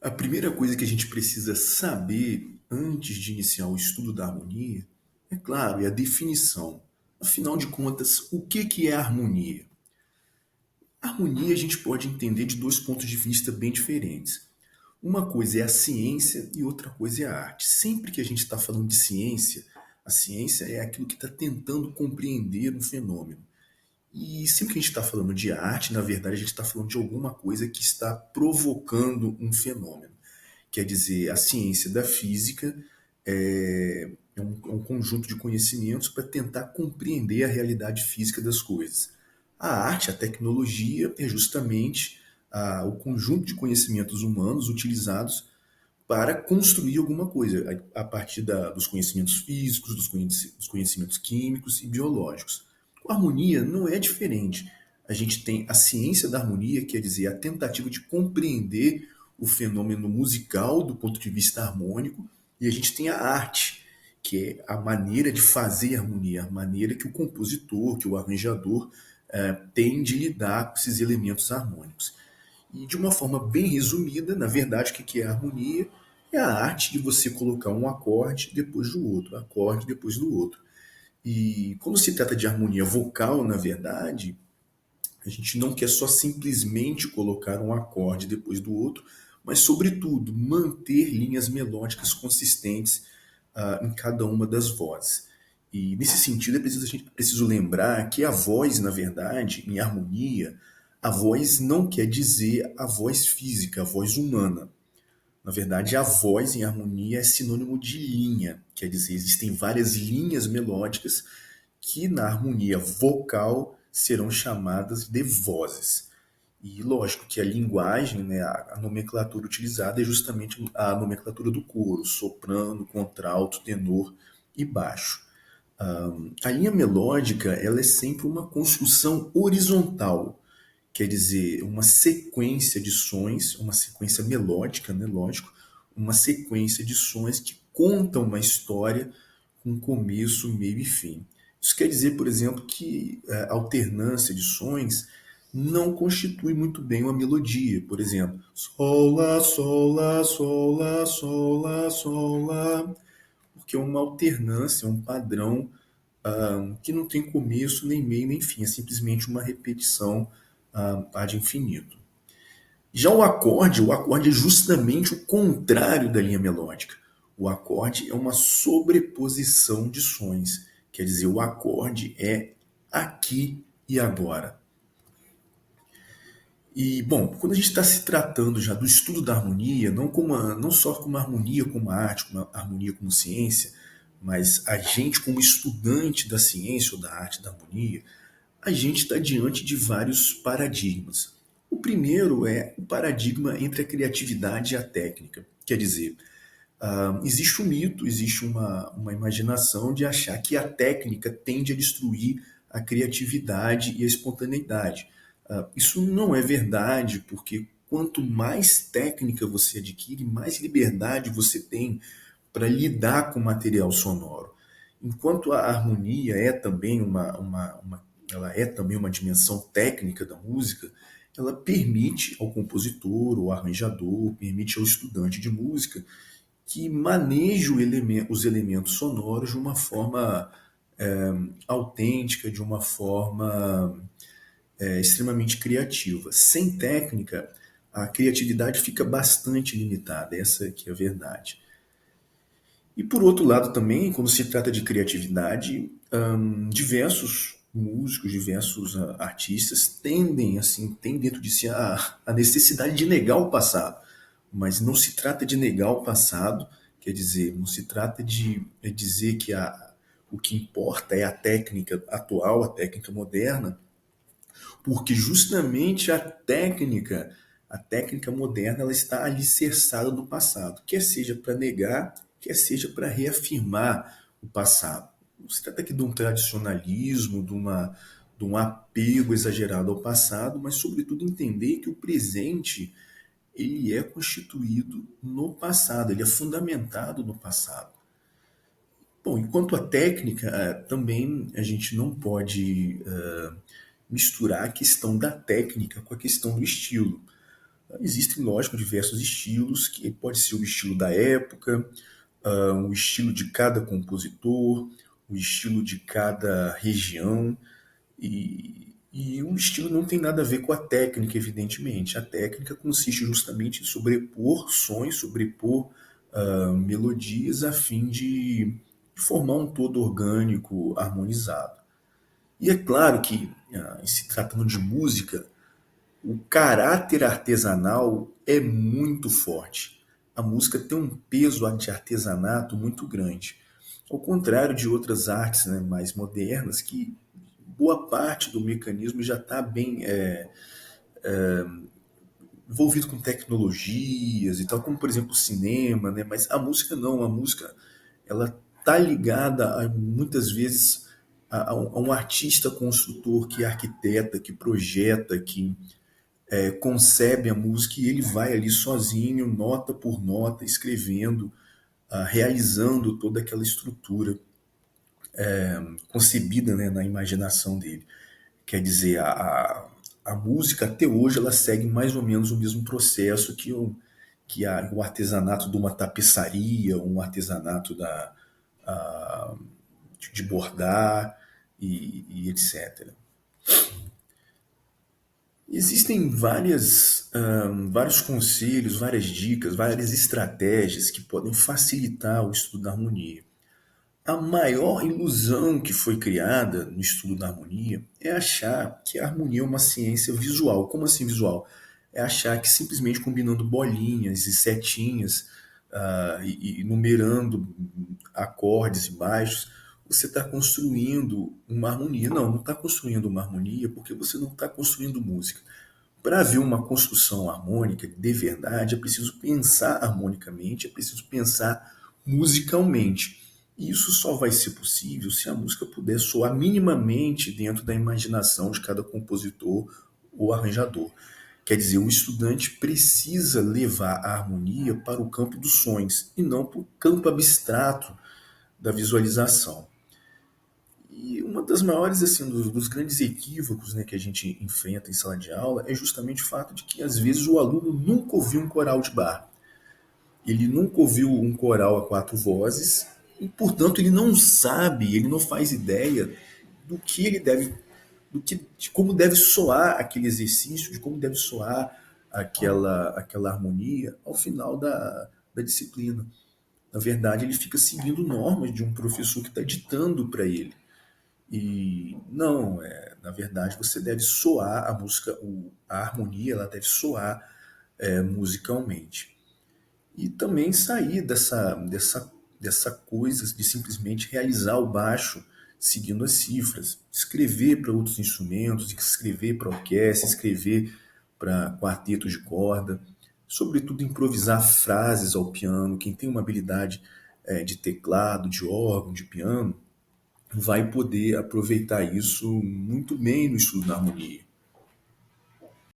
A primeira coisa que a gente precisa saber antes de iniciar o estudo da harmonia, é claro, é a definição. Afinal de contas, o que é harmonia? Harmonia a gente pode entender de dois pontos de vista bem diferentes. Uma coisa é a ciência e outra coisa é a arte. Sempre que a gente está falando de ciência, a ciência é aquilo que está tentando compreender um fenômeno. E sempre que a gente está falando de arte, na verdade, a gente está falando de alguma coisa que está provocando um fenômeno. Quer dizer, a ciência da física é um conjunto de conhecimentos para tentar compreender a realidade física das coisas. A arte, a tecnologia, é justamente o conjunto de conhecimentos humanos utilizados para construir alguma coisa, a partir dos conhecimentos físicos, dos conhecimentos químicos e biológicos. Com a harmonia não é diferente. A gente tem a ciência da harmonia, quer dizer, a tentativa de compreender o fenômeno musical do ponto de vista harmônico, e a gente tem a arte, que é a maneira de fazer harmonia, a maneira que o compositor, que o arranjador tem de lidar com esses elementos harmônicos. E de uma forma bem resumida, na verdade, o que é a harmonia? É a arte de você colocar um acorde depois do outro, acorde depois do outro. E quando se trata de harmonia vocal, na verdade, a gente não quer só simplesmente colocar um acorde depois do outro, mas, sobretudo, manter linhas melódicas consistentes em cada uma das vozes. E, nesse sentido, a gente precisa lembrar que a voz, na verdade, em harmonia, a voz não quer dizer a voz física, a voz humana. Na verdade, a voz em harmonia é sinônimo de linha, quer dizer, existem várias linhas melódicas que na harmonia vocal serão chamadas de vozes. E lógico que a linguagem, né, a nomenclatura utilizada é justamente a nomenclatura do coro, soprano, contralto, tenor e baixo. A linha melódica ela é sempre uma construção horizontal, quer dizer, uma sequência de sons, uma sequência melódica, né, lógico, uma sequência de sons que contam uma história com começo, meio e fim. Isso quer dizer, por exemplo, que a alternância de sons não constitui muito bem uma melodia. Por exemplo, sol, lá, sol, lá, sol, lá, sol, lá, sol, lá, porque é uma alternância, é um padrão que não tem começo, nem meio, nem fim. É simplesmente uma repetição ad infinito. Já o acorde é justamente o contrário da linha melódica. O acorde é uma sobreposição de sons. Quer dizer, o acorde é aqui e agora. E, bom, quando a gente está se tratando já do estudo da harmonia, não só como harmonia como arte, como harmonia como ciência, mas a gente como estudante da ciência ou da arte da harmonia, a gente está diante de vários paradigmas. O primeiro é o paradigma entre a criatividade e a técnica. Quer dizer, existe um mito, existe uma imaginação de achar que a técnica tende a destruir a criatividade e a espontaneidade. Isso não é verdade, porque quanto mais técnica você adquire, mais liberdade você tem para lidar com o material sonoro. Enquanto a harmonia é também ela é também uma dimensão técnica da música, ela permite ao compositor, ao arranjador, permite ao estudante de música que maneje os elementos sonoros de uma forma autêntica, de uma forma extremamente criativa. Sem técnica, a criatividade fica bastante limitada, essa que é a verdade. E por outro lado também, quando se trata de criatividade, diversos músicos, diversos artistas tendem, assim, têm dentro de si a necessidade de negar o passado. Mas não se trata de negar o passado, quer dizer, não se trata de dizer que o que importa é a técnica atual, a técnica moderna, porque justamente a técnica moderna, ela está alicerçada no passado, quer seja para negar, quer seja para reafirmar o passado. Não se trata aqui de um tradicionalismo, de um apego exagerado ao passado, mas sobretudo entender que o presente ele é constituído no passado, ele é fundamentado no passado. Bom, enquanto a técnica, também a gente não pode misturar a questão da técnica com a questão do estilo. Existem, lógico, diversos estilos, que pode ser o estilo da época, o estilo de cada compositor, o estilo de cada região, e o estilo não tem nada a ver com a técnica, evidentemente. A técnica consiste justamente em sobrepor sons, sobrepor melodias a fim de formar um todo orgânico, harmonizado. E é claro que, se tratando de música, o caráter artesanal é muito forte. A música tem um peso de artesanato muito grande. Ao contrário de outras artes, né, mais modernas, que boa parte do mecanismo já está bem envolvido com tecnologias e tal, como por exemplo o cinema, né? Mas a música não, a música ela tá ligada muitas vezes a um artista construtor que arquiteta, que projeta, que concebe a música e ele vai ali sozinho, nota por nota, escrevendo, realizando toda aquela estrutura concebida, né, na imaginação dele. Quer dizer, a música até hoje ela segue mais ou menos o mesmo processo o artesanato de uma tapeçaria, um artesanato de bordar e etc. Existem vários conselhos, várias dicas, várias estratégias que podem facilitar o estudo da harmonia. A maior ilusão que foi criada no estudo da harmonia é achar que a harmonia é uma ciência visual. Como assim visual? É achar que simplesmente combinando bolinhas e setinhas e numerando acordes e baixos, você está construindo uma harmonia. Não, não está construindo uma harmonia porque você não está construindo música. Para haver uma construção harmônica de verdade, é preciso pensar harmonicamente, é preciso pensar musicalmente. E isso só vai ser possível se a música puder soar minimamente dentro da imaginação de cada compositor ou arranjador. Quer dizer, o estudante precisa levar a harmonia para o campo dos sonhos e não para o campo abstrato da visualização. E uma das maiores, assim, dos grandes equívocos, né, que a gente enfrenta em sala de aula é justamente o fato de que, às vezes, o aluno nunca ouviu um coral de bar. Ele nunca ouviu um coral a quatro vozes e, portanto, ele não sabe, ele não faz ideia do que ele deve, de como deve soar aquele exercício, de como deve soar aquela harmonia ao final da disciplina. Na verdade, ele fica seguindo normas de um professor que está ditando para ele. E não, na verdade, você deve soar a música, a harmonia, ela deve soar musicalmente. E também sair dessa coisa de simplesmente realizar o baixo seguindo as cifras. Escrever para outros instrumentos, escrever para orquestra, escrever para quartetos de corda. Sobretudo, improvisar frases ao piano. Quem tem uma habilidade de teclado, de órgão, de piano, vai poder aproveitar isso muito bem no estudo da harmonia.